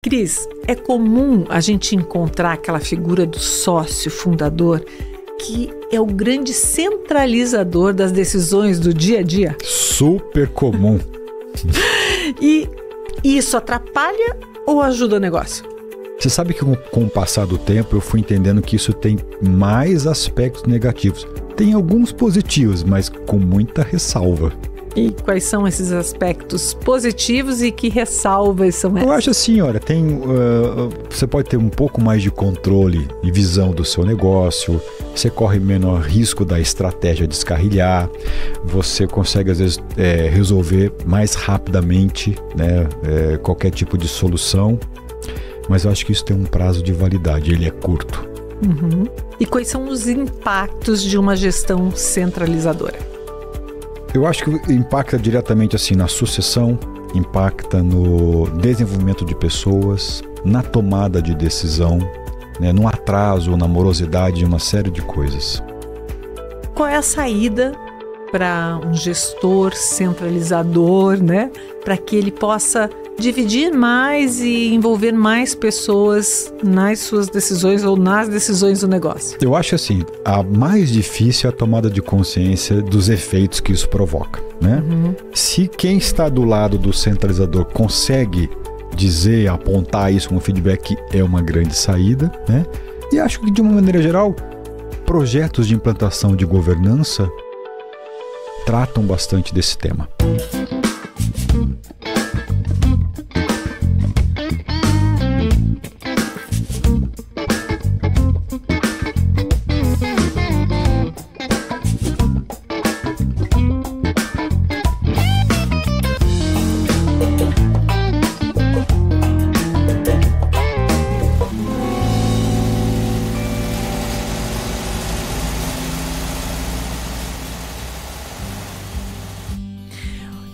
Cris, é comum a gente encontrar aquela figura do sócio fundador que é o grande centralizador das decisões do dia a dia? Super comum. E isso atrapalha ou ajuda o negócio? Você sabe que com o passar do tempo eu fui entendendo que isso tem mais aspectos negativos. Tem alguns positivos, mas com muita ressalva. E quais são esses aspectos positivos e que ressalvas são essas? Eu acho assim, olha, você pode ter um pouco mais de controle e visão do seu negócio, você corre menor risco da estratégia descarrilhar, você consegue às vezes resolver mais rapidamente, né, qualquer tipo de solução, mas eu acho que isso tem um prazo de validade, ele é curto. Uhum. E quais são os impactos de uma gestão centralizadora? Eu acho que impacta diretamente assim na sucessão, impacta no desenvolvimento de pessoas, na tomada de decisão, né, no atraso, na morosidade de uma série de coisas. Qual é a saída para um gestor centralizador, né, para que ele possa dividir mais e envolver mais pessoas nas suas decisões ou nas decisões do negócio? Eu acho assim, a mais difícil é a tomada de consciência dos efeitos que isso provoca, né? Uhum. Se quem está do lado do centralizador consegue dizer, apontar isso como feedback, é uma grande saída, né? E acho que de uma maneira geral, projetos de implantação de governança tratam bastante desse tema.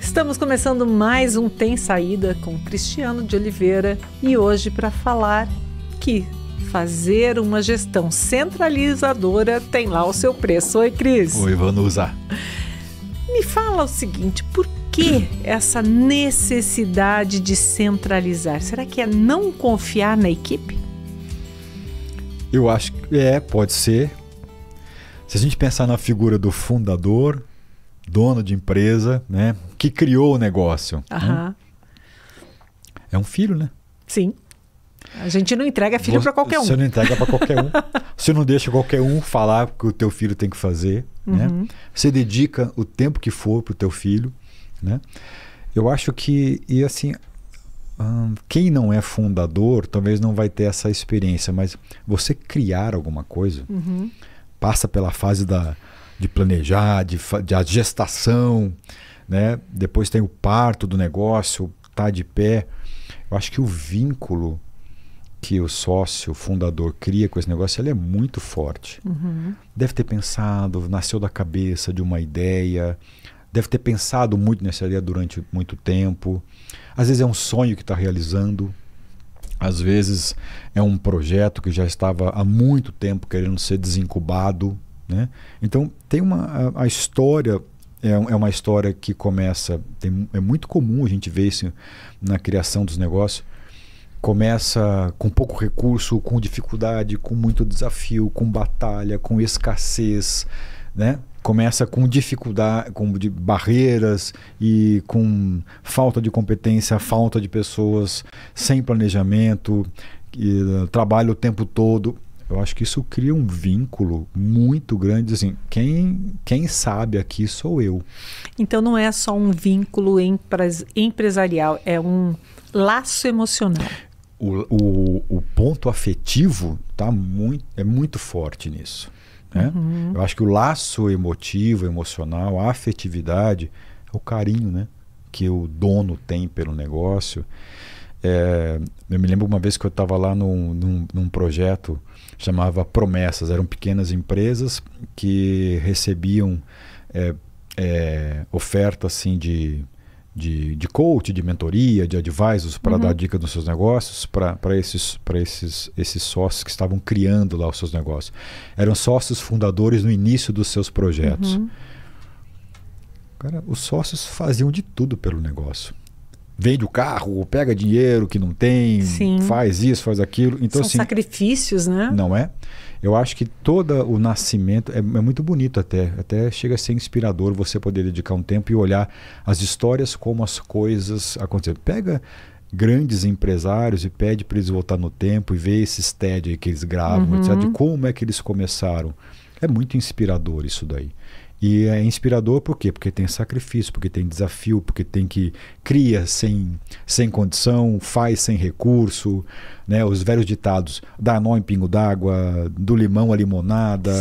Estamos começando mais um Tem Saída com Cristiano de Oliveira e hoje para falar que fazer uma gestão centralizadora tem lá o seu preço. Oi, Cris. Oi, Vanusa. Me fala o seguinte, por que essa necessidade de centralizar? Será que é não confiar na equipe? Eu acho que pode ser. Se a gente pensar na figura do fundador, dono de empresa, né, que criou o negócio. Aham. Né? É um filho, né? Sim. A gente não entrega filho para qualquer um. Você não entrega para qualquer um. Você não deixa qualquer um falar o que o teu filho tem que fazer. Uhum. Né? Você dedica o tempo que for para o teu filho. Né? Eu acho que, e assim, quem não é fundador talvez não vai ter essa experiência, mas você criar alguma coisa, Uhum. passa pela fase de planejar, de gestação, né? Depois tem o parto do negócio, tá de pé. Eu acho que o vínculo que o sócio, o fundador cria com esse negócio, ele é muito forte. Uhum. Deve ter pensado, nasceu da cabeça de uma ideia, deve ter pensado muito nessa ideia durante muito tempo. Às vezes é um sonho que está realizando, às vezes é um projeto que já estava há muito tempo querendo ser desincubado. Né? Então tem a história é uma história que começa, é muito comum a gente ver isso na criação dos negócios, começa com pouco recurso, com dificuldade, com muito desafio, com batalha, com escassez, né? Começa com dificuldade, com barreiras e com falta de competência, falta de pessoas, sem planejamento, trabalho o tempo todo. Eu acho que isso cria um vínculo muito grande, assim, quem sabe aqui sou eu. Então não é só um vínculo empresarial, é um laço emocional. O ponto afetivo é muito forte nisso. Né? Uhum. Eu acho que o laço emotivo, emocional, a afetividade, é o carinho, né, que o dono tem pelo negócio. Eu me lembro uma vez que eu estava lá num projeto chamava Promessas. Eram pequenas empresas que recebiam oferta assim, de coach, de mentoria, de advisors para dar dica dos seus negócios para esses sócios que estavam criando lá os seus negócios. Eram sócios fundadores no início dos seus projetos. Cara, os sócios faziam de tudo pelo negócio. vende o carro, pega dinheiro que não tem, Sim. faz isso, faz aquilo. Então, São assim, sacrifícios, né? não é? Eu acho que todo o nascimento é muito bonito até chega a ser inspirador você poder dedicar um tempo e olhar as histórias como as coisas aconteceram. Pega grandes empresários e pede para eles voltar no tempo e ver esses TED aí que eles gravam, etc., de como é que eles começaram. É muito inspirador isso daí. E é inspirador por quê? Porque tem sacrifício, porque tem desafio, porque tem que cria sem condição, faz sem recurso, né? Os velhos ditados, dá nó em pingo d'água, do limão à limonada,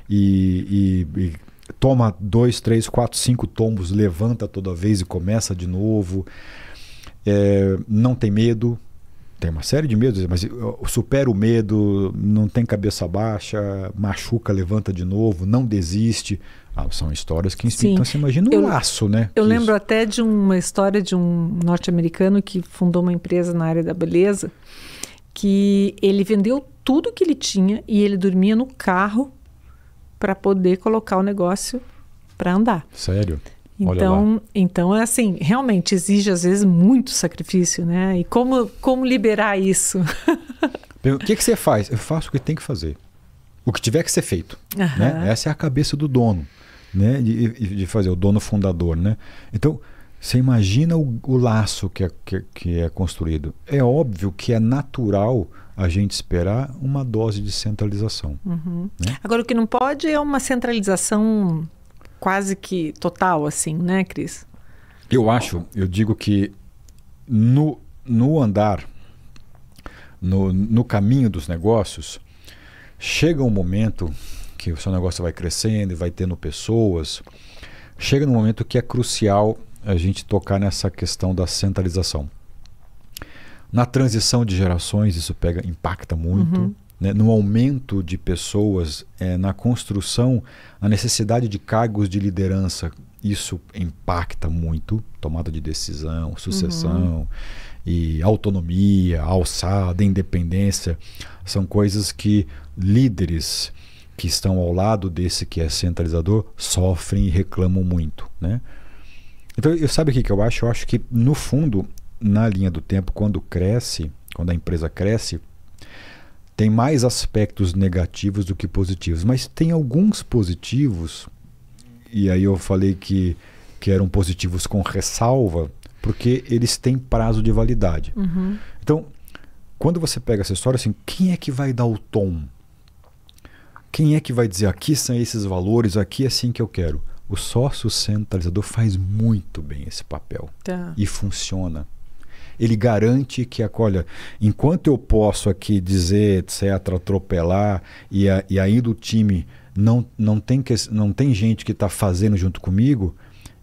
e toma 2, 3, 4, 5 tombos, levanta toda vez e começa de novo. Não tem medo, tem uma série de medos, mas supera o medo, não tem cabeça baixa, machuca, levanta de novo, não desiste. São histórias que inspiram. Então você imagina um laço, né? Eu lembro até de uma história de um norte-americano que fundou uma empresa na área da beleza, que ele vendeu tudo que ele tinha e ele dormia no carro para poder colocar o negócio para andar. Sério? Olha lá. Então é assim, realmente exige às vezes muito sacrifício, né? E como liberar isso? O que você faz? Eu faço o que tem que fazer. O que tiver que ser feito. Né? Essa é a cabeça do dono, né? De fazer, o dono fundador, né? Então, você imagina o laço que é construído. É óbvio que é natural a gente esperar uma dose de centralização. Né? Agora, o que não pode é uma centralização quase que total, assim, né, Cris? Eu digo que no andar, no caminho dos negócios, chega um momento que o seu negócio vai crescendo e vai tendo pessoas, chega num momento que é crucial a gente tocar nessa questão da centralização. Na transição de gerações isso impacta muito, né? No aumento de pessoas, na construção, na necessidade de cargos de liderança, isso impacta muito, tomada de decisão, sucessão, e autonomia, alçada, independência, são coisas que líderes que estão ao lado desse que é centralizador sofrem e reclamam muito, né? Então, sabe o que eu acho? Eu acho que, no fundo, na linha do tempo, quando a empresa cresce, tem mais aspectos negativos do que positivos, mas tem alguns positivos, e aí eu falei que eram positivos com ressalva, porque eles têm prazo de validade. Então, quando você pega essa história, assim, quem é que vai dar o tom? Quem é que vai dizer, aqui são esses valores, aqui é assim que eu quero? O sócio centralizador faz muito bem esse papel. E funciona. Ele garante que, olha, enquanto eu posso aqui dizer, etc., atropelar, e ainda o time não tem gente que está fazendo junto comigo,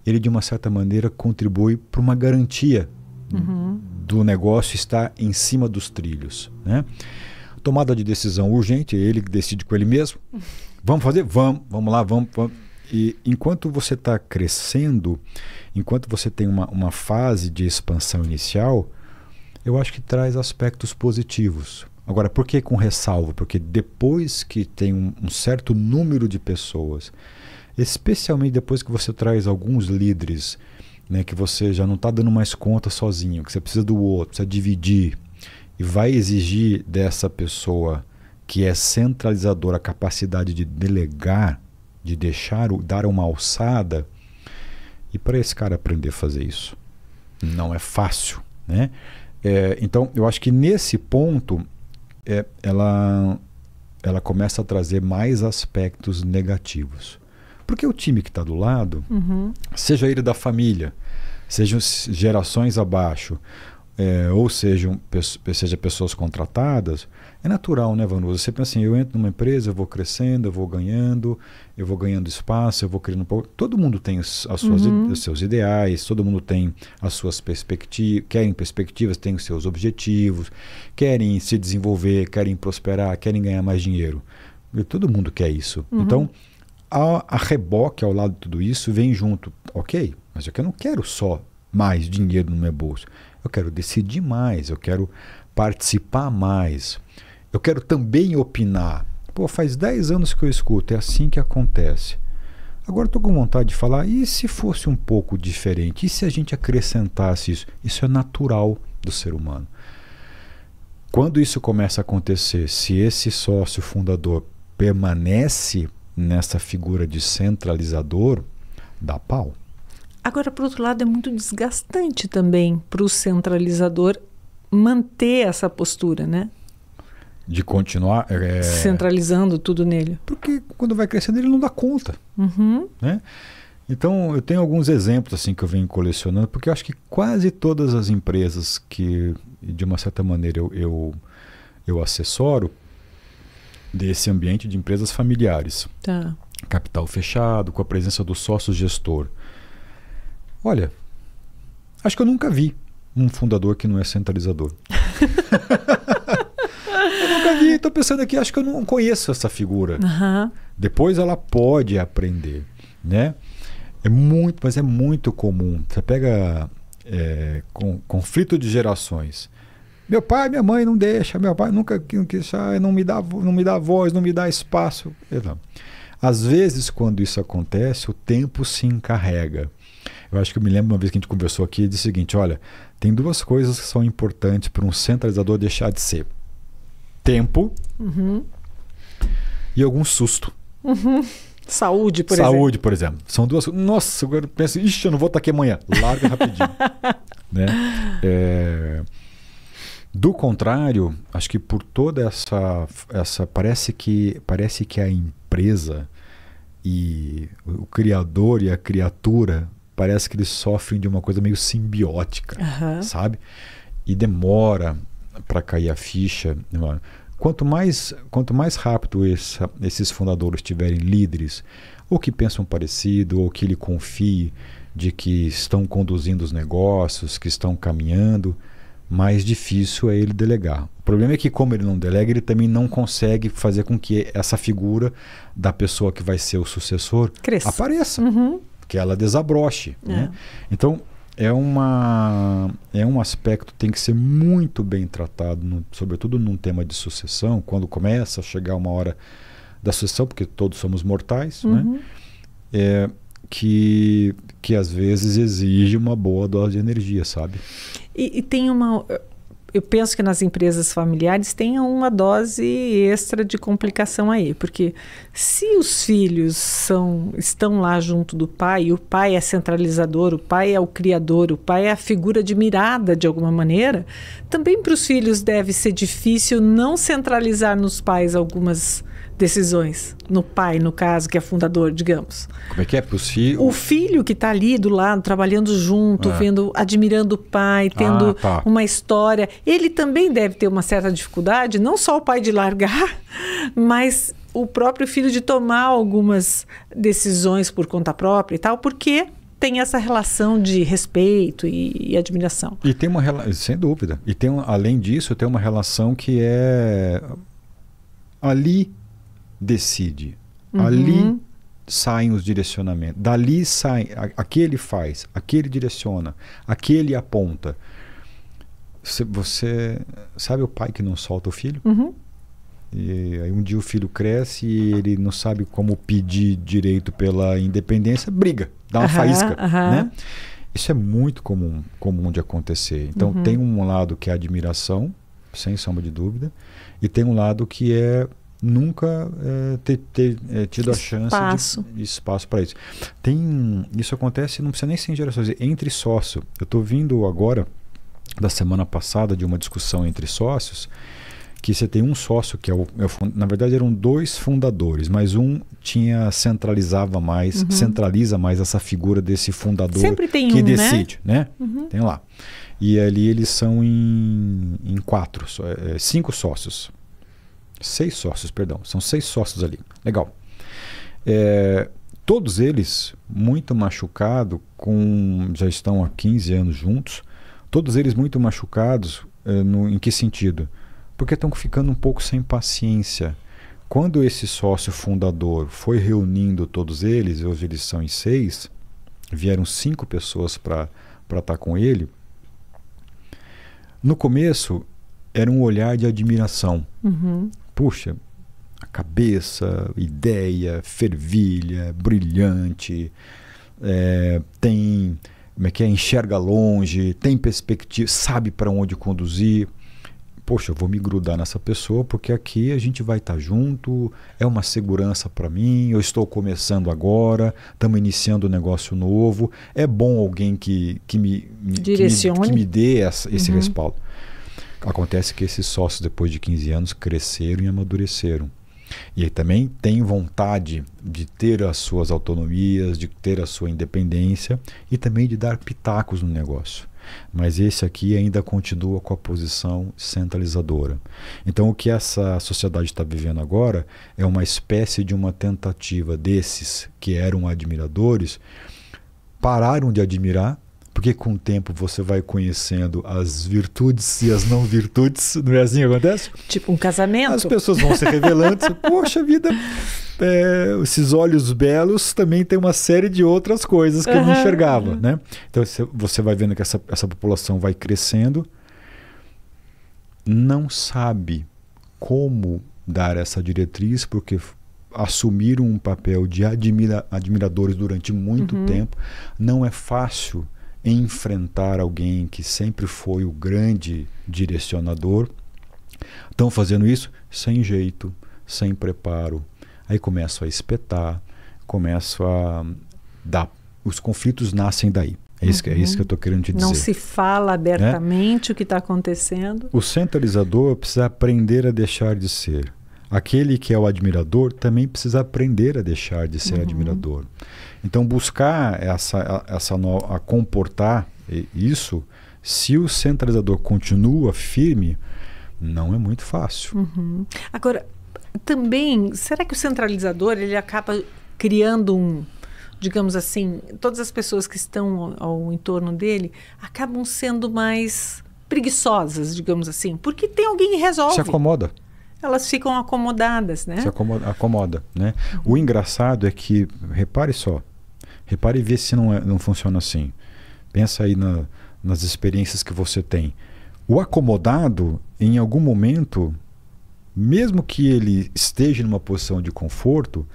ele, de uma certa maneira, contribui para uma garantia do negócio estar em cima dos trilhos, né? Tomada de decisão urgente, ele que decide com ele mesmo. Vamos fazer? Vamos lá, vamos. E enquanto você está crescendo, enquanto você tem uma fase de expansão inicial, eu acho que traz aspectos positivos. Agora, por que com ressalva? Porque depois que tem um certo número de pessoas, especialmente depois que você traz alguns líderes, né, que você já não está dando mais conta sozinho, que você precisa do outro, precisa dividir, e vai exigir dessa pessoa que é centralizadora a capacidade de delegar, de dar uma alçada, e para esse cara aprender a fazer isso não é fácil, né? Então eu acho que nesse ponto ela começa a trazer mais aspectos negativos, porque o time que está do lado, seja ele da família, sejam gerações abaixo, ou seja pessoas contratadas, é natural, né, Vanusa? Você pensa assim, eu entro numa empresa, eu vou crescendo, eu vou ganhando espaço, eu vou criando um pouco. Todo mundo tem os seus ideais, todo mundo tem as suas perspectivas, tem os seus objetivos, querem se desenvolver, querem prosperar, querem ganhar mais dinheiro. E todo mundo quer isso. Então, a reboque ao lado de tudo isso vem junto. Ok, mas eu não quero só mais dinheiro no meu bolso. Eu quero decidir mais, eu quero participar mais. Eu quero também opinar. Pô, faz 10 anos que eu escuto, é assim que acontece. Agora estou com vontade de falar, e se fosse um pouco diferente? E se a gente acrescentasse isso? Isso é natural do ser humano. Quando isso começa a acontecer, se esse sócio fundador permanece nessa figura de centralizador, dá pau. Agora, por outro lado, é muito desgastante também para o centralizador manter essa postura, né? De continuar... centralizando tudo nele. Porque quando vai crescendo ele não dá conta. Né? Então eu tenho alguns exemplos assim que eu venho colecionando, porque eu acho que quase todas as empresas que de uma certa maneira eu assessoro desse ambiente de empresas familiares. Tá. Capital fechado, com a presença do sócio gestor. Olha, acho que eu nunca vi um fundador que não é centralizador. Eu nunca vi, estou pensando aqui, acho que eu não conheço essa figura. Depois ela pode aprender, né? Mas é muito comum. Você pega conflito de gerações. Meu pai e minha mãe não deixam, meu pai nunca quis, não me dá voz, não me dá espaço. Às vezes, quando isso acontece, o tempo se encarrega. Eu acho que eu me lembro uma vez que a gente conversou aqui e disse o seguinte, olha, tem duas coisas que são importantes para um centralizador deixar de ser. Tempo e algum susto. Saúde, por exemplo. Saúde, por exemplo. São duas coisas. Nossa, agora eu penso, eu não vou estar aqui amanhã. Larga rapidinho. Né? Do contrário, acho que por toda essa parece que a empresa e o criador e a criatura parece que eles sofrem de uma coisa meio simbiótica, sabe? E demora para cair a ficha. Quanto mais rápido esses fundadores tiverem líderes, ou que pensam parecido, ou que ele confie de que estão conduzindo os negócios, que estão caminhando, mais difícil é ele delegar. O problema é que, como ele não delega, ele também não consegue fazer com que essa figura da pessoa que vai ser o sucessor apareça, que ela desabroche. Né? Então, é um aspecto que tem que ser muito bem tratado, sobretudo num tema de sucessão, quando começa a chegar uma hora da sucessão, porque todos somos mortais, né? Que às vezes exige uma boa dose de energia, sabe? E tem eu penso que nas empresas familiares tenha uma dose extra de complicação aí, porque se os filhos estão lá junto do pai, e o pai é centralizador, o pai é o criador, o pai é a figura admirada de alguma maneira, também para os filhos deve ser difícil não centralizar nos pais algumas decisões. No pai, no caso, que é fundador, digamos. Como é que é para os filhos? O filho que está ali do lado, trabalhando junto, admirando o pai, tendo uma história, ele também deve ter uma certa dificuldade, não só o pai de largar, mas o próprio filho de tomar algumas decisões por conta própria e tal, porque tem essa relação de respeito e admiração. E tem uma relação, sem dúvida. E além disso, tem uma relação que é ali decide. Ali saem os direcionamentos. Dali sai, aquele faz, aquele direciona, aquele aponta. Você sabe o pai que não solta o filho? E aí um dia o filho cresce e ele não sabe como pedir direito pela independência, briga, dá uma faísca. Né? Isso é muito comum de acontecer. Então tem um lado que é admiração, sem sombra de dúvida, e tem um lado que é nunca ter tido a chance de espaço para isso. Isso acontece, não precisa nem ser em gerações, entre sócios. Eu estou vindo agora, da semana passada, de uma discussão entre sócios, que você tem um sócio que na verdade eram dois fundadores, mas um centraliza mais essa figura desse fundador que decide, né? Tem lá. E ali eles são em 5 sócios. 6 sócios, perdão. São 6 sócios ali. Legal. Todos eles muito machucados, já estão há 15 anos juntos. Todos eles muito machucados, em que sentido? Porque estão ficando um pouco sem paciência. Quando esse sócio fundador foi reunindo todos eles, hoje eles são em 6, vieram 5 pessoas para estar com ele. No começo, era um olhar de admiração. Puxa, A cabeça, ideia, fervilha, brilhante, tem, como é que é, enxerga longe, tem perspectiva, sabe para onde conduzir. Poxa, eu vou me grudar nessa pessoa porque aqui a gente vai estar junto, é uma segurança para mim, eu estou começando agora, estamos iniciando um negócio novo, é bom alguém que me dê esse respaldo. Acontece que esses sócios, depois de 15 anos, cresceram e amadureceram. E aí também tem vontade de ter as suas autonomias, de ter a sua independência e também de dar pitacos no negócio. Mas esse aqui ainda continua com a posição centralizadora. Então o que essa sociedade está vivendo agora é uma espécie de uma tentativa desses que eram admiradores, pararam de admirar, porque com o tempo você vai conhecendo as virtudes e as não virtudes, não é assim que acontece? Tipo um casamento. As pessoas vão se revelando, poxa vida, esses olhos belos também tem uma série de outras coisas que eu não enxergava, né? Então você vai vendo que essa população vai crescendo, não sabe como dar essa diretriz, porque assumiram um papel de admiradores durante muito tempo. Não é fácil enfrentar alguém que sempre foi o grande direcionador. Estão fazendo isso sem jeito, sem preparo. Aí começam a espetar, começam a dar. Os conflitos nascem daí. É isso que eu estou querendo te dizer. Não se fala abertamente o que está acontecendo. O centralizador precisa aprender a deixar de ser. Aquele que é o admirador também precisa aprender a deixar de ser admirador. Então buscar a comportar isso, se o centralizador continua firme, não é muito fácil. Agora, também, será que o centralizador ele acaba criando digamos assim, todas as pessoas que estão ao entorno dele acabam sendo mais preguiçosas, digamos assim, porque tem alguém que resolve. Se acomoda. Elas ficam acomodadas, né? Se acomoda, né? O engraçado é que, repare e vê se não funciona assim. Pensa aí nas experiências que você tem. O acomodado, em algum momento, mesmo que ele esteja numa posição de conforto,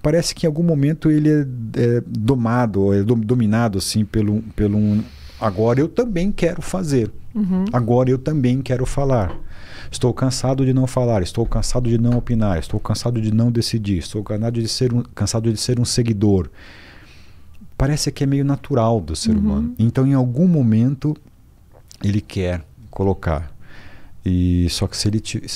parece que em algum momento ele é domado, ou é dominado assim, pelo agora eu também quero fazer. Agora eu também quero falar. Estou cansado de não falar, estou cansado de não opinar, estou cansado de não decidir, estou cansado de ser um seguidor. Parece que é meio natural do ser humano. Então, em algum momento, ele quer colocar. Só que se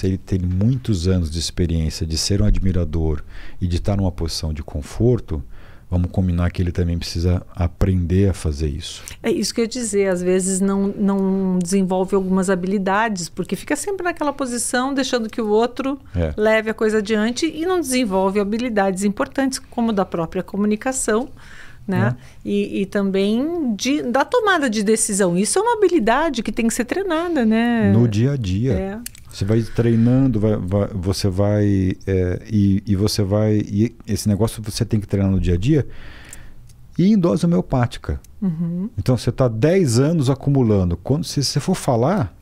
ele tem muitos anos de experiência de ser um admirador e de estar numa posição de conforto, vamos combinar que ele também precisa aprender a fazer isso. É isso que eu ia dizer, às vezes não desenvolve algumas habilidades, porque fica sempre naquela posição, deixando que o outro leve a coisa adiante e não desenvolve habilidades importantes, como da própria comunicação, né? E também da tomada de decisão. Isso é uma habilidade que tem que ser treinada, né? No dia a dia. Você vai treinando, você vai e esse negócio você tem que treinar no dia a dia e em dose homeopática. Então você está 10 anos acumulando. Quando se você for falar,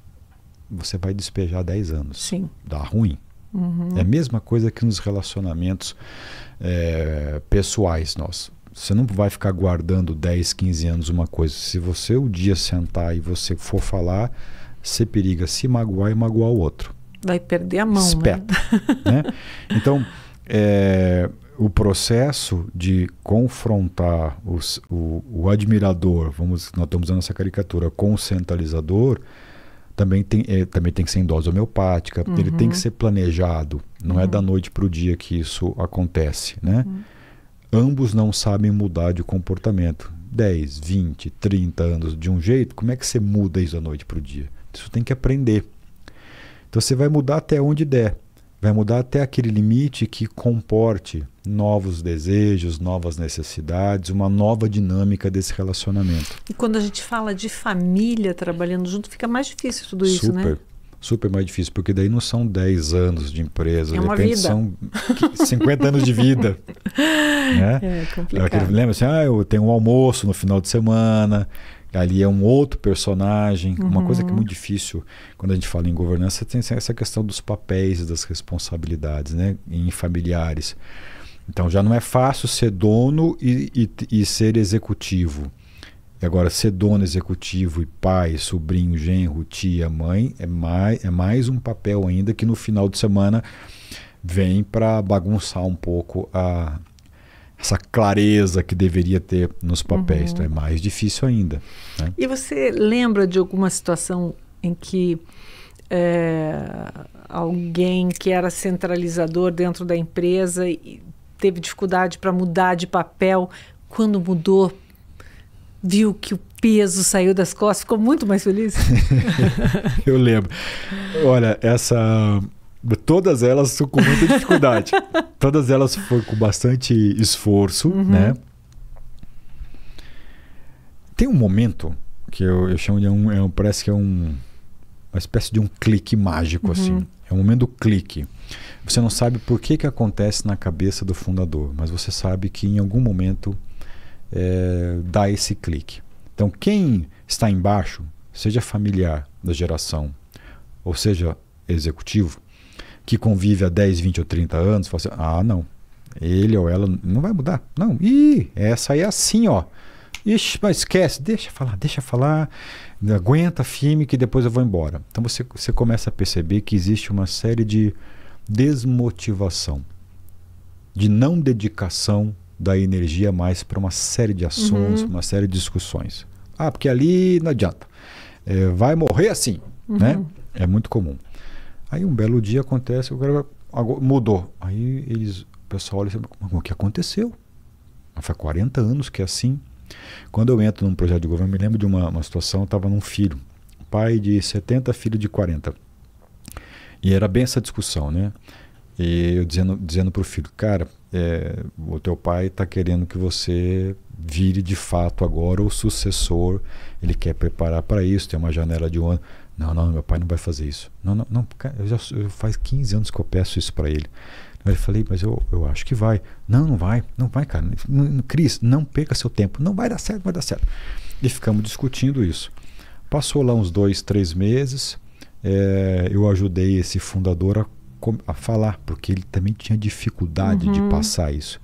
você vai despejar 10 anos. Sim. Dá ruim. É a mesma coisa que nos relacionamentos pessoais nossos. Você não vai ficar guardando 10, 15 anos uma coisa. Se você um dia sentar e você for falar, você periga se magoar e magoar o outro. Vai perder a mão, espeta, né? Então, o processo de confrontar o admirador, nós estamos usando essa caricatura, com o centralizador, também tem que ser em dose homeopática, ele tem que ser planejado, não é da noite para o dia que isso acontece, né? Ambos não sabem mudar de comportamento. 10, 20, 30 anos de um jeito, como é que você muda isso da noite para o dia? Isso tem que aprender. Então você vai mudar até onde der. Vai mudar até aquele limite que comporte novos desejos, novas necessidades, uma nova dinâmica desse relacionamento. E quando a gente fala de família trabalhando junto, fica mais difícil tudo isso, né? Super mais difícil, porque daí não são 10 anos de empresa, de repente vida. São 50 anos de vida. Né? É complicado. Lembra assim, eu tenho um almoço no final de semana, Ali é um outro personagem. Uma coisa que é muito difícil quando a gente fala em governança, tem essa questão dos papéis e das responsabilidades, né? Em familiares. Então já não é fácil ser dono e ser executivo. E agora, ser dono, executivo e pai, sobrinho, genro, tia, mãe, é mais um papel ainda que no final de semana vem para bagunçar um pouco essa clareza que deveria ter nos papéis. Então é mais difícil ainda, né? E você lembra de alguma situação em que alguém que era centralizador dentro da empresa e teve dificuldade para mudar de papel, quando mudou, viu que o peso saiu das costas, ficou muito mais feliz? Eu lembro. Olha, todas elas com muita dificuldade. Todas elas foram com bastante esforço, né? Tem um momento que eu chamo de parece que é uma espécie de um clique mágico, assim. É um momento do clique. Você não sabe por que acontece na cabeça do fundador, mas você sabe que em algum momento dá esse clique. Então, quem está embaixo, seja familiar da geração, ou seja executivo, que convive há 10, 20 ou 30 anos, fala assim, não, ele ou ela não vai mudar. Não, essa aí é assim, ó. Ixi, mas esquece, deixa falar, aguenta, firme, que depois eu vou embora. Então você começa a perceber que existe uma série de desmotivação, de não dedicação da energia mais para uma série de assuntos, uma série de discussões. Porque ali não adianta. Vai morrer assim, né? É muito comum. Aí um belo dia acontece, o cara mudou. Aí o pessoal olha e fala, o que aconteceu? Faz 40 anos que é assim. Quando eu entro num projeto de governo, me lembro de uma situação, eu estava num filho, pai de 70, filho de 40. E era bem essa discussão, né? E eu dizendo para o filho, cara, o teu pai está querendo que você vire de fato agora o sucessor, ele quer preparar para isso, tem uma janela de um ano. Não, meu pai não vai fazer isso. Não, cara, faz 15 anos que eu peço isso para ele. Eu falei, mas eu acho que vai. Não vai, cara. Cris, não perca seu tempo. Não vai dar certo, vai dar certo. E ficamos discutindo isso. Passou lá uns 2, 3 meses, eu ajudei esse fundador a falar, porque ele também tinha dificuldade de passar isso.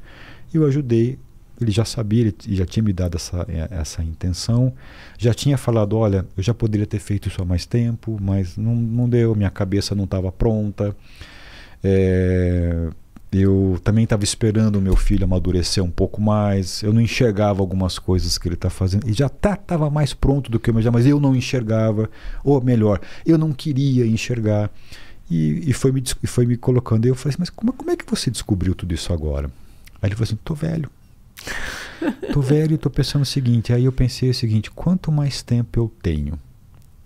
Eu ajudei, ele já sabia, ele já tinha me dado essa intenção, já tinha falado, olha, eu já poderia ter feito isso há mais tempo, mas não deu, minha cabeça não estava pronta. Eu também estava esperando o meu filho amadurecer um pouco mais, eu não enxergava algumas coisas que ele está fazendo, e já estava mais pronto do que eu imaginava, mas eu não enxergava, ou melhor, eu não queria enxergar, e foi me colocando, e eu falei assim, mas como é que você descobriu tudo isso agora? Aí ele falou assim, tô velho e tô pensando o seguinte. Aí eu pensei o seguinte, quanto mais tempo eu tenho,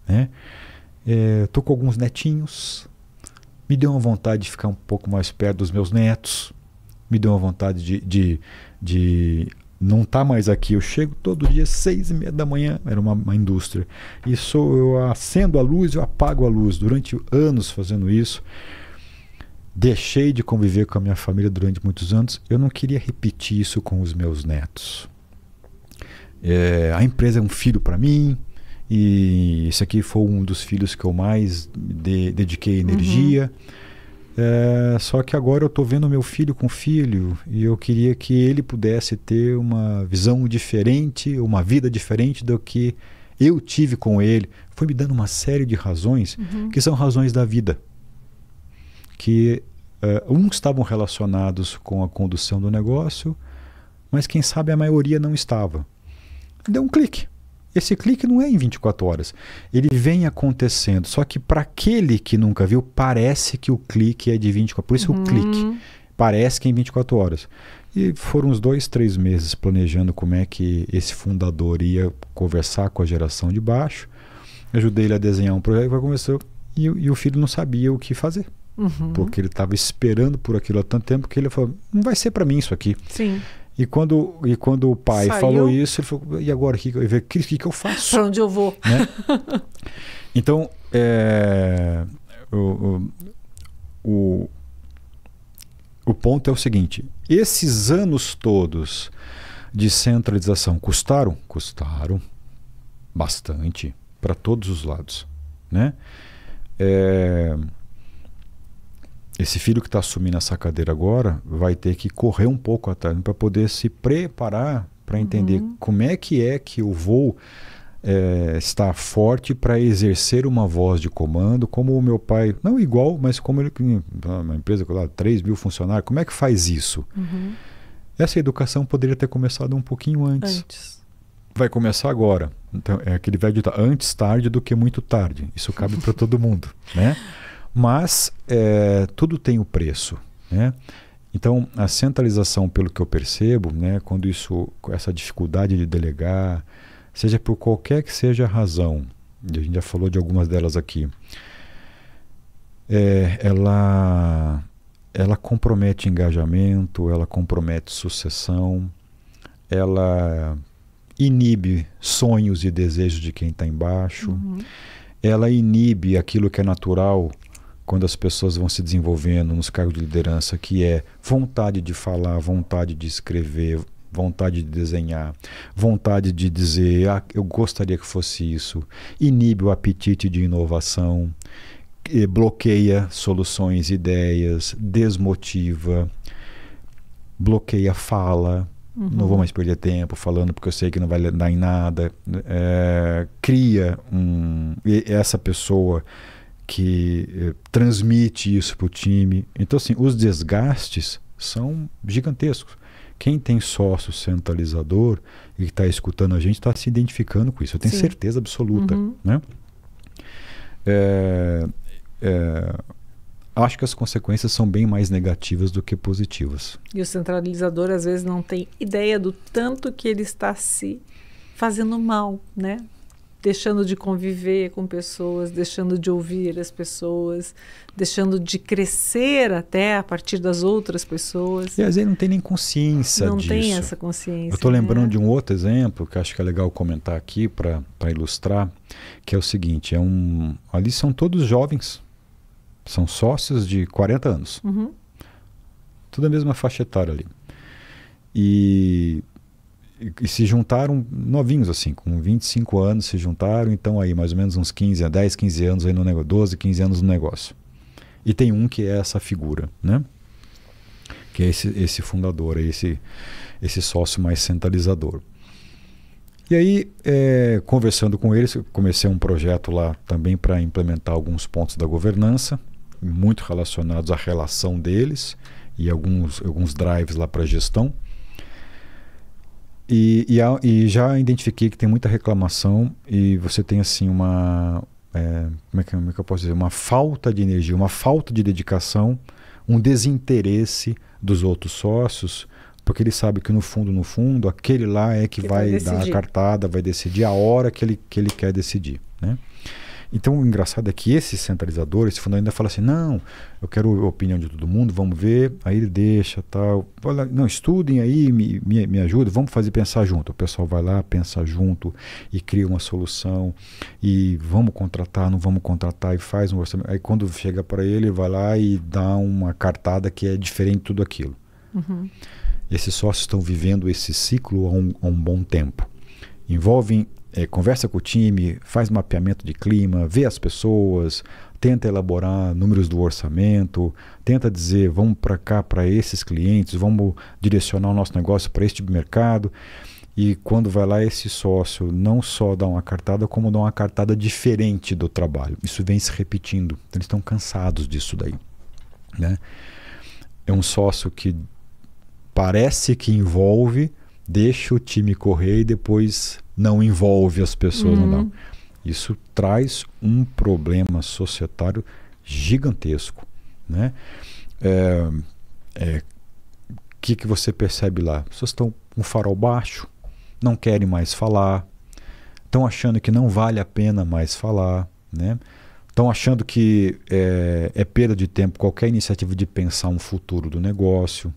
né? Tô com alguns netinhos, me deu uma vontade de ficar um pouco mais perto dos meus netos, me deu uma vontade de não estar mais aqui. Eu chego todo dia 6:30 da manhã, era uma indústria, e eu acendo a luz, eu apago a luz. Durante anos fazendo isso, deixei de conviver com a minha família durante muitos anos. Eu não queria repetir isso com os meus netos. A empresa é um filho para mim, e esse aqui foi um dos filhos que eu mais dediquei energia. Só que agora eu estou vendo meu filho com filho, e eu queria que ele pudesse ter uma visão diferente, uma vida diferente do que eu tive com ele. Foi me dando uma série de razões que são razões da vida, que uns estavam relacionados com a condução do negócio, mas quem sabe a maioria não estava. Deu um clique. Esse clique não é em 24 horas. Ele vem acontecendo. Só que para aquele que nunca viu, parece que o clique é de 24 horas. Por isso o clique. Parece que é em 24 horas. E foram uns 2, 3 meses planejando como é que esse fundador ia conversar com a geração de baixo. Ajudei ele a desenhar um projeto e começou. E o filho não sabia o que fazer. Porque ele estava esperando por aquilo há tanto tempo que ele falou, não vai ser para mim isso aqui. Sim. E quando o pai falou isso, ele falou, e agora, o que eu faço? Para onde eu vou? Né? Então, o ponto é o seguinte, esses anos todos de centralização custaram? Custaram bastante, para todos os lados, né? Esse filho que está assumindo essa cadeira agora vai ter que correr um pouco atrás para poder se preparar para entender como é que eu vou estar forte para exercer uma voz de comando, como o meu pai, não igual, mas como ele, uma empresa com 3.000 funcionários, como é que faz isso? Essa educação poderia ter começado um pouquinho antes. Vai começar agora. Então, é aquele velho ditado, antes tarde do que muito tarde. Isso cabe para todo mundo, né? Mas tudo tem o preço, né? Então, a centralização, pelo que eu percebo, né, quando essa dificuldade de delegar, seja por qualquer que seja a razão, e a gente já falou de algumas delas aqui, ela compromete engajamento, ela compromete sucessão, ela inibe sonhos e desejos de quem está embaixo, ela inibe aquilo que é natural quando as pessoas vão se desenvolvendo nos cargos de liderança, que é vontade de falar, vontade de escrever, vontade de desenhar, vontade de dizer, eu gostaria que fosse isso. Inibe o apetite de inovação, bloqueia soluções, ideias, desmotiva, bloqueia a fala. Não vou mais perder tempo falando porque eu sei que não vai dar em nada. Cria essa pessoa que transmite isso para o time. Então, assim, os desgastes são gigantescos. Quem tem sócio centralizador e está escutando a gente está se identificando com isso. Eu tenho certeza absoluta. Né? Acho que as consequências são bem mais negativas do que positivas. E o centralizador, às vezes, não tem ideia do tanto que ele está se fazendo mal, né? Deixando de conviver com pessoas, deixando de ouvir as pessoas, deixando de crescer até a partir das outras pessoas. E às vezes não tem nem consciência disso. Não tem essa consciência. Eu estou lembrando de um outro exemplo que acho que é legal comentar aqui para ilustrar, que é o seguinte, ali são todos jovens, são sócios de 40 anos. Tudo a mesma faixa etária ali. E se juntaram novinhos, assim, com 25 anos se juntaram, então aí mais ou menos uns 10, 15 anos aí no negócio, 12, 15 anos no negócio. E tem um que é essa figura, né? Que é esse fundador, esse sócio mais centralizador. E aí, conversando com eles, comecei um projeto lá também para implementar alguns pontos da governança, muito relacionados à relação deles e alguns drives lá para gestão. E já identifiquei que tem muita reclamação e você tem assim como é que eu posso dizer? Uma falta de energia, uma falta de dedicação, um desinteresse dos outros sócios, porque ele sabe que no fundo, aquele lá é que vai dar a cartada, vai decidir a hora que ele quer decidir, né? Então o engraçado é que esse centralizador, esse fundador ainda fala assim, não, eu quero a opinião de todo mundo, vamos ver, aí ele deixa, tal, não, estudem aí, me ajudem, vamos pensar junto. O pessoal vai lá, pensa junto e cria uma solução e vamos contratar, não vamos contratar e faz um orçamento. Aí quando chega para ele vai lá e dá uma cartada que é diferente de tudo aquilo. Esses sócios estão vivendo esse ciclo há um bom tempo. Envolvem conversa com o time, faz mapeamento de clima, vê as pessoas, tenta elaborar números do orçamento, tenta dizer, vamos para cá para esses clientes, vamos direcionar o nosso negócio para este tipo de mercado. E quando vai lá, esse sócio não só dá uma cartada, como dá uma cartada diferente do trabalho. Isso vem se repetindo. Eles estão cansados disso daí, né? É um sócio que parece que envolve, deixa o time correr e depois não envolve as pessoas. Não. Isso traz um problema societário gigantesco, né? Que você percebe lá? As pessoas estão com o farol baixo, não querem mais falar, estão achando que não vale a pena mais falar, né? Estão achando que é perda de tempo qualquer iniciativa de pensar um futuro do negócio.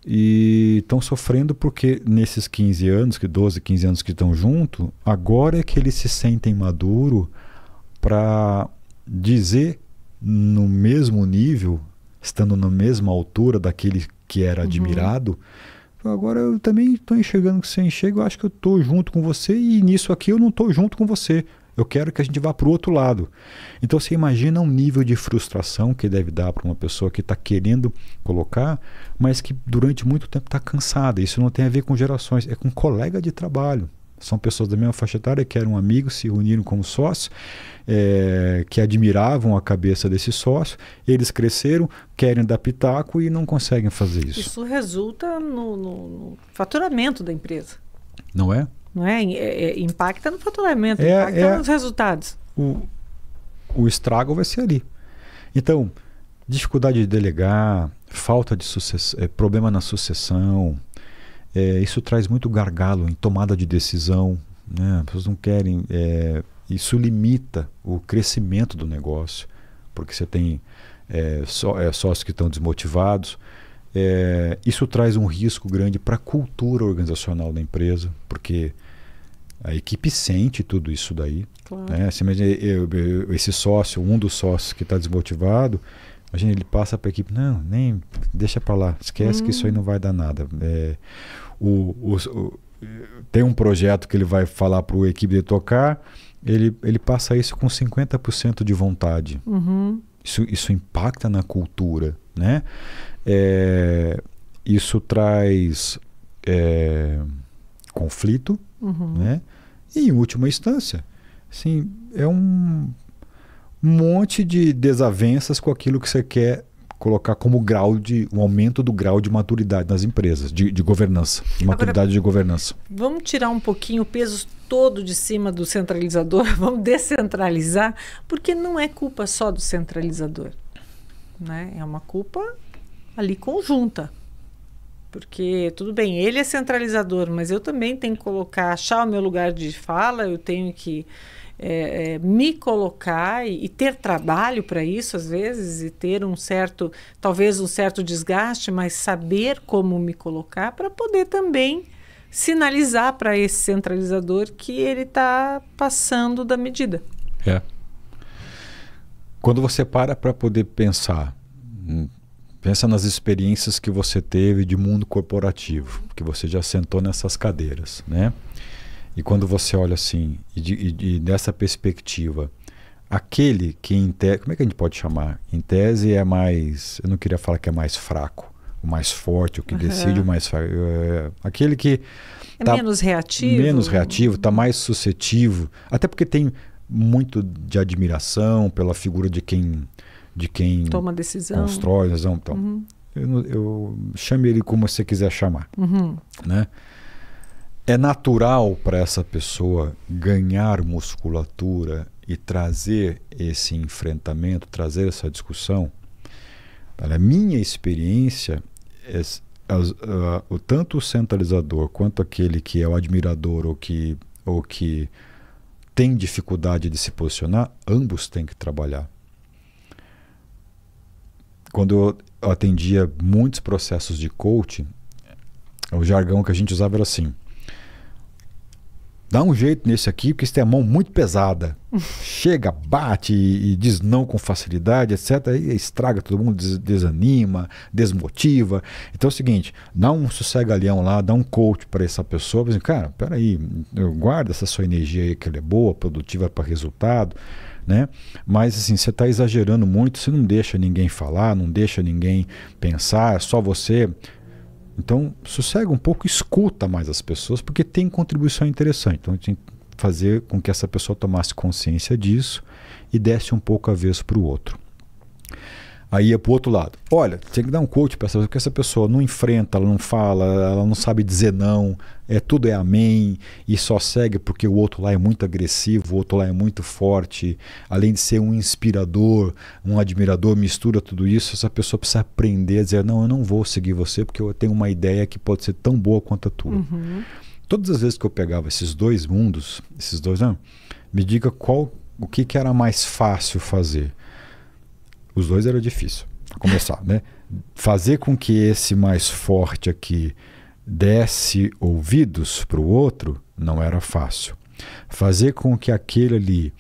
E estão sofrendo porque nesses 15 anos, 12, 15 anos que estão junto, agora é que eles se sentem maduros para dizer no mesmo nível, estando na mesma altura daquele que era admirado, agora eu também estou enxergando que você enxerga, eu acho que eu estou junto com você e nisso aqui eu não estou junto com você. Eu quero que a gente vá para o outro lado. Então você imagina um nível de frustração que deve dar para uma pessoa que está querendo colocar, mas que durante muito tempo está cansada. Isso não tem a ver com gerações, é com colega de trabalho. São pessoas da mesma faixa etária que eram amigos, se reuniram como sócios, que admiravam a cabeça desse sócio. Eles cresceram, querem dar pitaco e não conseguem fazer isso. Isso resulta no faturamento da empresa. Não é? Não é? Impacta no faturamento, impacta nos resultados. O estrago vai ser ali. Então, dificuldade de delegar, falta de problema na sucessão, isso traz muito gargalo em tomada de decisão, né? As pessoas não querem, isso limita o crescimento do negócio, porque você tem sócios que estão desmotivados. Isso traz um risco grande para a cultura organizacional da empresa, porque a equipe sente tudo isso daí. Claro. Né? Esse sócio, um dos sócios que está desmotivado, imagina, ele passa para a equipe, não, nem deixa para lá, esquece que isso aí não vai dar nada. Tem um projeto que ele vai falar para a equipe de tocar, ele passa isso com 50% de vontade. Uhum. Isso impacta na cultura, né? Isso traz conflito, uhum, né? E, em última instância, assim, é um monte de desavenças com aquilo que você quer colocar como um aumento do grau de maturidade nas empresas, de governança, de maturidade. Agora, de governança. Vamos tirar um pouquinho o peso todo de cima do centralizador, vamos descentralizar, porque não é culpa só do centralizador, né? É uma culpa ali conjunta. Porque, tudo bem, ele é centralizador, mas eu também tenho que achar o meu lugar de fala, eu tenho que me colocar e ter trabalho para isso, às vezes, e ter talvez um certo desgaste, mas saber como me colocar para poder também sinalizar para esse centralizador que ele está passando da medida. Quando você para poder pensar... Pensa nas experiências que você teve de mundo corporativo, que você já sentou nessas cadeiras, né? E quando você olha assim, e dessa perspectiva, aquele que em tese, como é que a gente pode chamar? Em tese é mais, eu não queria falar que é mais fraco, o mais forte, o que decide o mais fraco. Aquele que tá menos reativo, está mais suscetível, até porque tem muito de admiração pela figura de quem toma decisão, constrói decisão, então, uhum, eu chame ele como você quiser chamar, uhum, né? É natural para essa pessoa ganhar musculatura e trazer esse enfrentamento, trazer essa discussão. A minha experiência tanto o centralizador quanto aquele que é o admirador ou que tem dificuldade de se posicionar, ambos têm que trabalhar. Quando eu atendia muitos processos de coaching, o jargão que a gente usava era assim: dá um jeito nesse aqui, porque isso tem a mão muito pesada. Chega, bate e diz não com facilidade, etc. E estraga todo mundo, desanima, desmotiva. Então é o seguinte, dá um sossega-leão lá, dá um coach para essa pessoa. Assim, cara, peraí, guarda essa sua energia aí, que ela é boa, produtiva para resultado. Né? Mas assim, você está exagerando muito, você não deixa ninguém falar, não deixa ninguém pensar, é só você. Então, sossega um pouco, escuta mais as pessoas, porque tem contribuição interessante. Então, a gente tem que fazer com que essa pessoa tomasse consciência disso e desse um pouco a vez para o outro. Aí ia para o outro lado. Olha, tem que dar um coach para essa pessoa, porque essa pessoa não enfrenta, ela não fala, ela não sabe dizer não, tudo é amém, e só segue porque o outro lá é muito agressivo, o outro lá é muito forte. Além de ser um inspirador, um admirador, mistura tudo isso, essa pessoa precisa aprender a dizer, não, eu não vou seguir você porque eu tenho uma ideia que pode ser tão boa quanto a tua. Uhum. Todas as vezes que eu pegava esses dois mundos, me diga o que era mais fácil fazer. Os dois era difícil, a começar, né? Fazer com que esse mais forte aqui desse ouvidos para o outro não era fácil. Fazer com que aquele ali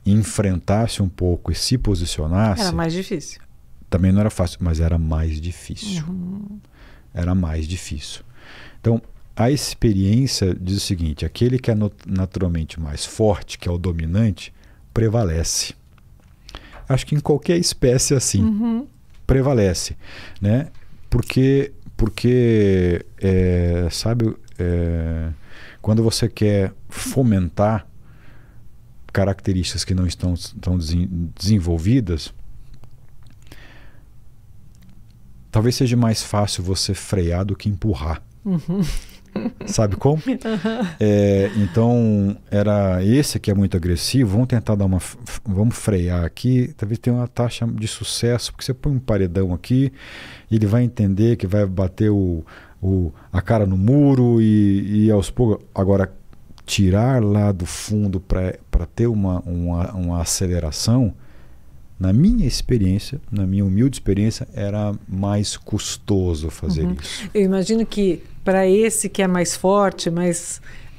enfrentasse um pouco e se posicionasse... Era mais difícil. Também não era fácil, mas era mais difícil. Uhum. Era mais difícil. Então, a experiência diz o seguinte: aquele que é naturalmente mais forte, que é o dominante, prevalece. Acho que em qualquer espécie assim, prevalece, né? Porque sabe, quando você quer fomentar características que não estão desenvolvidas, talvez seja mais fácil você frear do que empurrar. Sabe como? Então, era esse que é muito agressivo. Vamos tentar vamos frear aqui. Talvez tenha uma taxa de sucesso, porque você põe um paredão aqui, ele vai entender que vai bater a cara no muro e aos poucos. Agora, tirar lá do fundo para ter uma aceleração, na minha experiência, na minha humilde experiência, era mais custoso fazer isso. Eu imagino que para esse que é mais forte,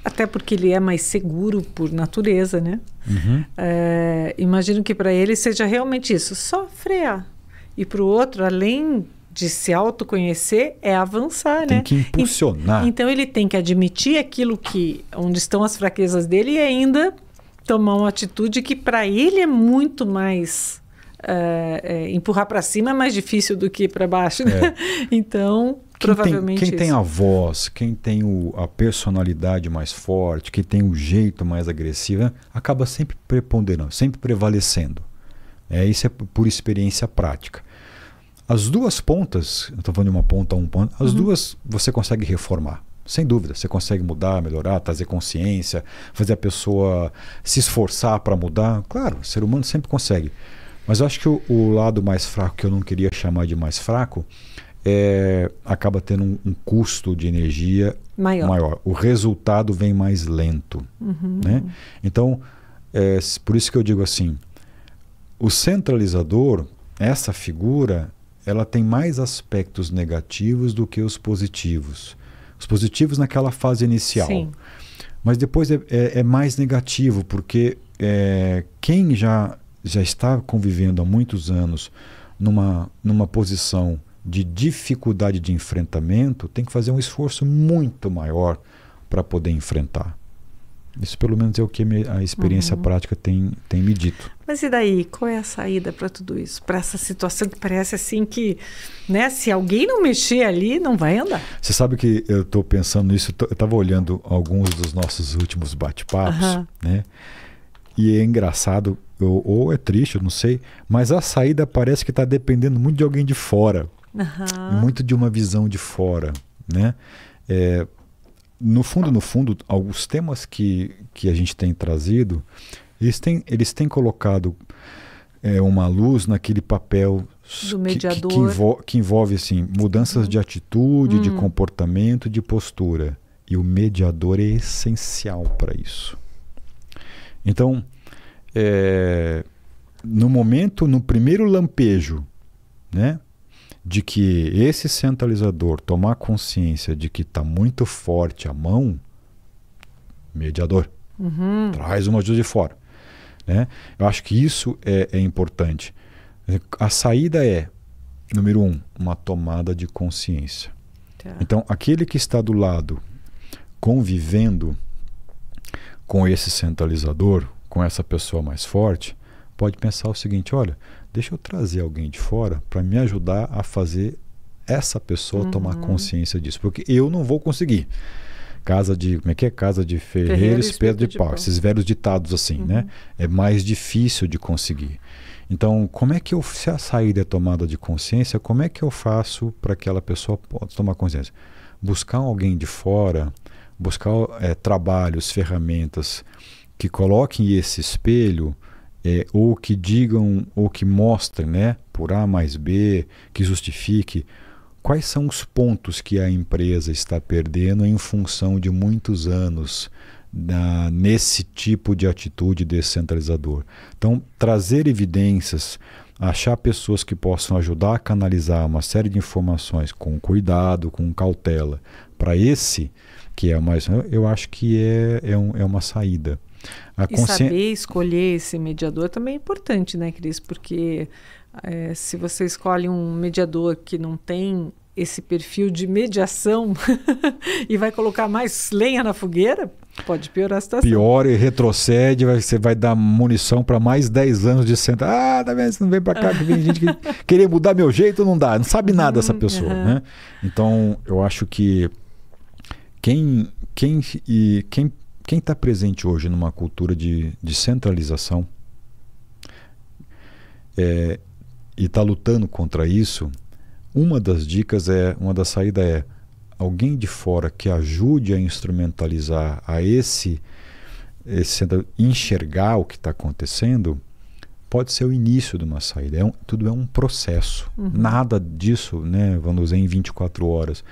até porque ele é mais seguro por natureza, né? Imagino que para ele seja realmente isso, só frear. E para o outro, além de se autoconhecer, é avançar, tem né? Tem que impulsionar. Então ele tem que admitir aquilo onde estão as fraquezas dele e ainda tomar uma atitude que para ele é muito mais... empurrar para cima é mais difícil do que para baixo, né? Então, provavelmente quem tem a voz, quem tem a personalidade mais forte, quem tem o jeito mais agressivo, acaba sempre preponderando, sempre prevalecendo. Isso é por experiência prática. As duas pontas, eu estou falando de uma ponta a um ponto, as duas você consegue reformar. Sem dúvida, você consegue mudar, melhorar, trazer consciência, fazer a pessoa se esforçar para mudar. Claro, o ser humano sempre consegue. Mas eu acho que o lado mais fraco, que eu não queria chamar de mais fraco, acaba tendo um custo de energia maior. O resultado vem mais lento. Né? Então, por isso que eu digo assim, o centralizador, essa figura, ela tem mais aspectos negativos do que os positivos. Os positivos naquela fase inicial. Sim. Mas depois é mais negativo, porque quem já está convivendo há muitos anos numa posição de dificuldade de enfrentamento, tem que fazer um esforço muito maior para poder enfrentar. Isso pelo menos é o que a experiência prática tem me dito. Mas e daí? Qual é a saída para tudo isso? Para essa situação que parece assim que, né, se alguém não mexer ali, não vai andar. Você sabe que eu estou pensando nisso, eu estava olhando alguns dos nossos últimos bate-papos, né? E é engraçado, ou é triste, eu não sei, mas a saída parece que está dependendo muito de alguém de fora. Muito de uma visão de fora, né? No fundo, alguns temas que a gente tem trazido, eles têm colocado uma luz naquele papel do mediador. que envolve assim, mudanças de atitude, de comportamento, de postura. E o mediador é essencial para isso. Então, no primeiro lampejo, né, de que esse centralizador tomar consciência de que está muito forte a mão, mediador, traz uma ajuda de fora. Né? Eu acho que isso é importante. A saída número 1, uma tomada de consciência. Tá. Então, aquele que está do lado, convivendo com esse centralizador, com essa pessoa mais forte, pode pensar o seguinte: olha, deixa eu trazer alguém de fora para me ajudar a fazer essa pessoa tomar consciência disso, porque eu não vou conseguir. Casa de ferreiro, espeto de pau. Esses velhos ditados assim, né? É mais difícil de conseguir. Então, se a saída é tomada de consciência, como é que eu faço para que aquela pessoa possa tomar consciência? Buscar alguém de fora, buscar trabalhos, ferramentas que coloquem esse espelho, ou que digam, ou que mostrem, né, por A mais B, que justifique quais são os pontos que a empresa está perdendo em função de muitos anos nesse tipo de atitude descentralizador. Então, trazer evidências, achar pessoas que possam ajudar a canalizar uma série de informações com cuidado, com cautela, para esse que é mais... Eu acho que é uma saída. Saber escolher esse mediador também é importante, né, Cris? Porque se você escolhe um mediador que não tem esse perfil de mediação e vai colocar mais lenha na fogueira, pode piorar a situação. Piora e retrocede, você vai dar munição para mais 10 anos de sentar. Tá vendo? Você não vem para cá, que vem gente que querer mudar meu jeito, não dá. Não sabe nada essa pessoa, né? Então, eu acho que quem está presente hoje numa cultura de centralização e está lutando contra isso, uma das saídas é alguém de fora que ajude a instrumentalizar a enxergar o que está acontecendo, pode ser o início de uma saída. Tudo é um processo. Nada disso, né, vamos dizer, em 24 horas.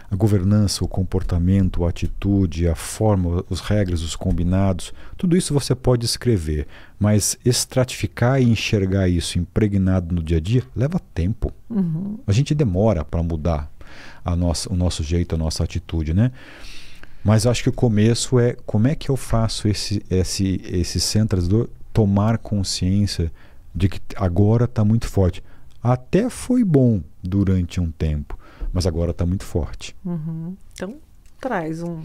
A governança, o comportamento, a atitude, a forma, as regras, os combinados, tudo isso você pode escrever, mas estratificar e enxergar isso impregnado no dia a dia leva tempo. A gente demora para mudar o nosso jeito, a nossa atitude, né? Mas acho que o começo é como é que eu faço esse centralizador tomar consciência de que agora está muito forte. Até foi bom durante um tempo, mas agora está muito forte. Então, traz um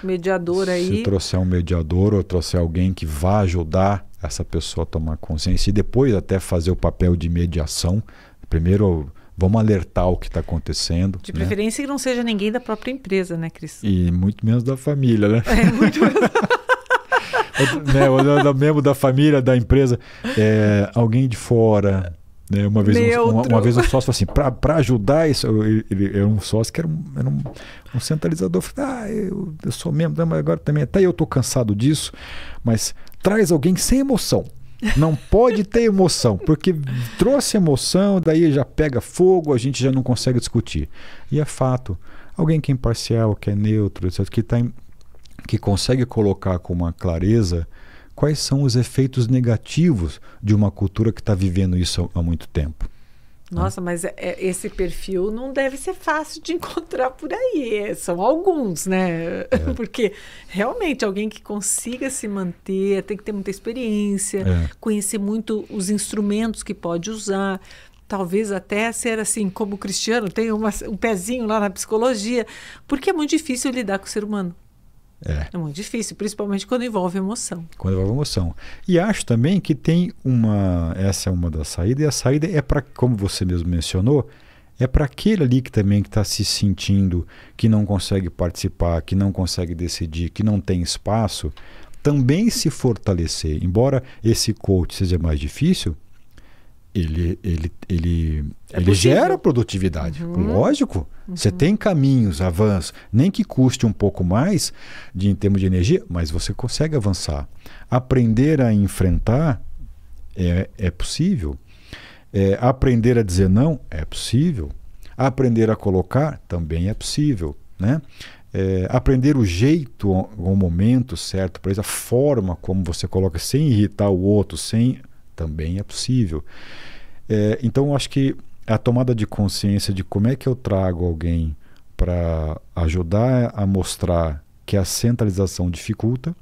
mediador aí. Se trouxer um mediador ou trouxer alguém que vá ajudar essa pessoa a tomar consciência e depois até fazer o papel de mediação. Primeiro, vamos alertar o que está acontecendo. De preferência que não seja ninguém da própria empresa, né, Cris? E muito menos da família, né? Muito menos. Ou mesmo da família, da empresa. Alguém de fora. Né? Uma vez um sócio falou assim, para ajudar isso, ele era um sócio que era um centralizador. Eu sou membro, mas agora também, até eu estou cansado disso, mas traz alguém sem emoção. Não pode ter emoção, porque trouxe emoção, daí já pega fogo, a gente já não consegue discutir. E é fato, alguém que é imparcial, que é neutro, etc., que consegue colocar com uma clareza quais são os efeitos negativos de uma cultura que está vivendo isso há muito tempo. Nossa, mas esse perfil não deve ser fácil de encontrar por aí. São alguns, né? Porque realmente alguém que consiga se manter, tem que ter muita experiência, conhecer muito os instrumentos que pode usar. Talvez até ser assim, como o Cristiano, tem um pezinho lá na psicologia, porque é muito difícil lidar com o ser humano. É muito difícil, principalmente quando envolve emoção. E acho também que essa é uma das saídas, e a saída é para, como você mesmo mencionou, é para aquele ali que também está se sentindo que não consegue participar, que não consegue decidir, que não tem espaço, também se fortalecer. Embora esse coach seja mais difícil, ele gera produtividade, lógico. Você tem caminhos, avanços, nem que custe um pouco mais em termos de energia, mas você consegue avançar. Aprender a enfrentar é possível. Aprender a dizer não é possível. Aprender a colocar também é possível, né? Aprender o jeito, o momento certo, a forma como você coloca sem irritar o outro, também é possível. Então, eu acho que a tomada de consciência de como é que eu trago alguém para ajudar a mostrar que a centralização dificulta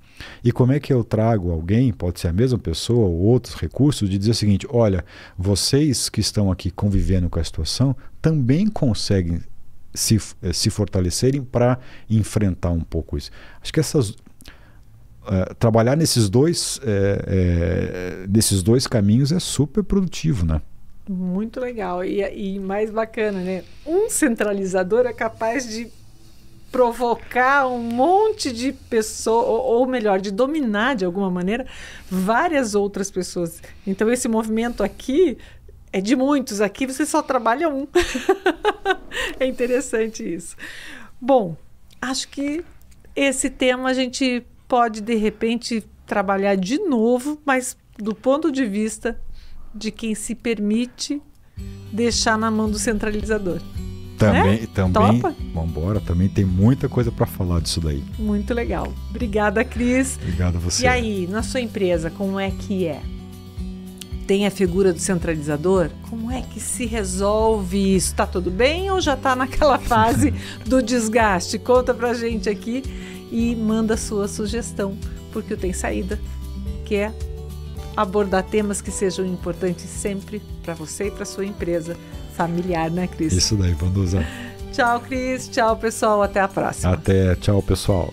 e como é que eu trago alguém, pode ser a mesma pessoa ou outros recursos, de dizer o seguinte, olha, vocês que estão aqui convivendo com a situação também conseguem se fortalecerem para enfrentar um pouco isso. Acho que trabalhar nesses dois caminhos é super produtivo, né? Muito legal. E mais bacana, né? Um centralizador é capaz de provocar um monte de pessoas, ou melhor, de dominar de alguma maneira várias outras pessoas. Então esse movimento aqui é de muitos, aqui você só trabalha um. É interessante isso. Bom, acho que esse tema a gente pode de repente trabalhar de novo, mas do ponto de vista de quem se permite deixar na mão do centralizador. Também, Topa? Vamos embora, também tem muita coisa para falar disso daí. Muito legal. Obrigada, Cris. Obrigado a você. E aí, na sua empresa, como é que é? Tem a figura do centralizador? Como é que se resolve isso? Tá tudo bem ou já tá naquela fase do desgaste? Conta pra gente aqui e manda a sua sugestão, porque eu tenho saída, que é abordar temas que sejam importantes sempre para você e para sua empresa familiar, né, Cris? Isso daí, vamos usar. Tchau, Cris. Tchau, pessoal. Até a próxima. Até. Tchau, pessoal.